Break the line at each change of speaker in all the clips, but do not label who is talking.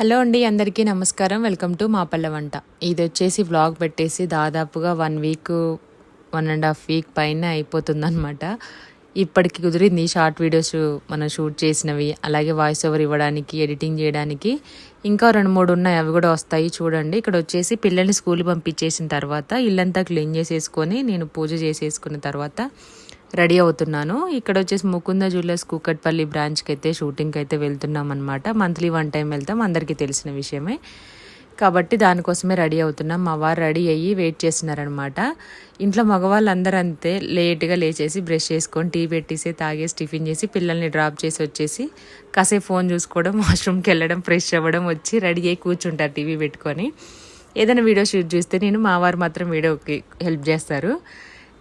Hello అండి, అందరికీ నమస్కారం. వెల్కమ్ టు మా పల్లె వంట. ఇది వచ్చేసి వ్లాగ్ పెట్టేసి దాదాపుగా 1 వీక్ 1.5 వీక్ పైన అయిపోతుందన్నమాట. ఇప్పటికి కుదిరింది షార్ట్ వీడియోస్ మనం షూట్ చేసినవి, అలాగే వాయిస్ ఓవర్ ఇవ్వడానికి, ఎడిటింగ్ చేయడానికి. ఇంకా 2-3 ఉన్నాయి, అవి కూడా వస్తాయి చూడండి. ఇక్కడ వచ్చేసి పిల్లల్ని స్కూల్ పంపించేసిన తర్వాత ఇల్లంతా క్లీన్ చేసేసుకొని నేను పూజ చేసేసుకున్న తర్వాత రెడీ అవుతున్నాను. ఇక్కడ వచ్చేసి ముకుంద జ్యువెలర్స్ కూకట్పల్లి బ్రాంచ్కి అయితే షూటింగ్కి అయితే వెళ్తున్నాం అనమాట. మంత్లీ 1 టైం వెళ్తాం, అందరికీ తెలిసిన విషయమే కాబట్టి దానికోసమే రెడీ అవుతున్నాం. మా వారు రెడీ అయ్యి వెయిట్ చేస్తున్నారనమాట. ఇంట్లో మగవాళ్ళందరూ అంతే, లేట్గా లేచేసి బ్రష్ చేసుకొని టీ పెట్టేసి తాగేసి టిఫిన్ చేసి పిల్లల్ని డ్రాప్ చేసి వచ్చేసి కాసేపు ఫోన్ చూసుకోవడం, వాష్రూమ్కి వెళ్ళడం, ఫ్రెష్ అవ్వడం, వచ్చి రెడీ అయ్యి కూర్చుంటారు టీవీ పెట్టుకొని. ఏదైనా వీడియో షూట్ చూస్తే నేను, మా వారు మాత్రం వీడియోకి హెల్ప్ చేస్తారు.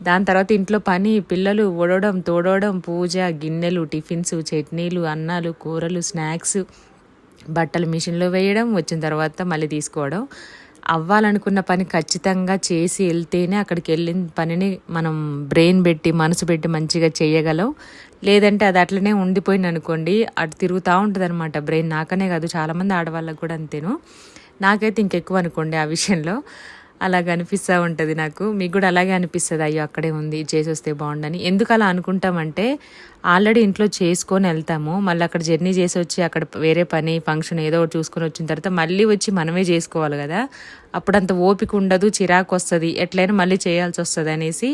దాని తర్వాత ఇంట్లో పని, పిల్లలు ఓడవడం, తోడవడం, పూజ, గిన్నెలు, టిఫిన్స్, చట్నీలు, అన్నాలు, కూరలు, స్నాక్స్, బట్టలు మిషన్లో వేయడం, వచ్చిన తర్వాత మళ్ళీ తీసుకోవడం. అవ్వాలనుకున్న పని ఖచ్చితంగా చేసి వెళ్తేనే అక్కడికి వెళ్ళిన పనిని మనం బ్రెయిన్ పెట్టి, మనసు పెట్టి మంచిగా చేయగలం. లేదంటే అది అట్లనే ఉండిపోయింది అనుకోండి, అటు తిరుగుతూ ఉంటుంది అనమాట బ్రెయిన్. నాకనే కాదు, చాలామంది ఆడవాళ్ళకు కూడా అంతేను. నాకైతే ఇంకెక్కువ అనుకోండి ఆ విషయంలో. అలాగ అనిపిస్తూ ఉంటుంది నాకు. మీకు కూడా అలాగే అనిపిస్తుంది, అయ్యో అక్కడే ఉంది చేసి వస్తే బాగుండని. ఎందుకు అలా అనుకుంటామంటే, ఆల్రెడీ ఇంట్లో చేసుకొని వెళ్తాము, మళ్ళీ అక్కడ జర్నీ చేసి వచ్చి అక్కడ వేరే పని, ఫంక్షన్ ఏదో ఒకటి చూసుకొని వచ్చిన తర్వాత మళ్ళీ వచ్చి మనమే చేసుకోవాలి కదా. అప్పుడు అంత ఓపిక ఉండదు, చిరాకు వస్తుంది, ఎట్లయినా మళ్ళీ చేయాల్సి వస్తుంది అనేసి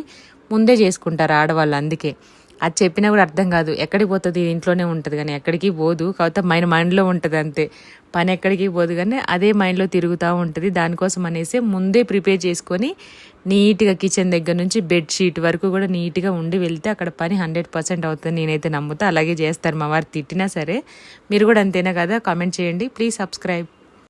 ముందే చేసుకుంటారు ఆడవాళ్ళు. అందుకే అది చెప్పినా కూడా అర్థం కాదు. ఎక్కడికి పోతుంది, ఇంట్లోనే ఉంటుంది కానీ ఎక్కడికి పోదు. కాకపోతే మైండ్లో ఉంటుంది అంతే, పని ఎక్కడికి పోదు కానీ అదే మైండ్లో తిరుగుతూ ఉంటుంది. దానికోసం అనేసి ముందే ప్రిపేర్ చేసుకొని నీట్గా కిచెన్ దగ్గర నుంచి బెడ్షీట్ వరకు కూడా నీట్గా ఉండి వెళ్తే అక్కడ పని 100% అవుతుంది. నేనైతే నమ్ముతా. అలాగే చేస్తారు మా వారు, తిట్టినా సరే. మీరు కూడా అంతేనా కదా? కామెంట్ చేయండి, ప్లీజ్ సబ్స్క్రైబ్.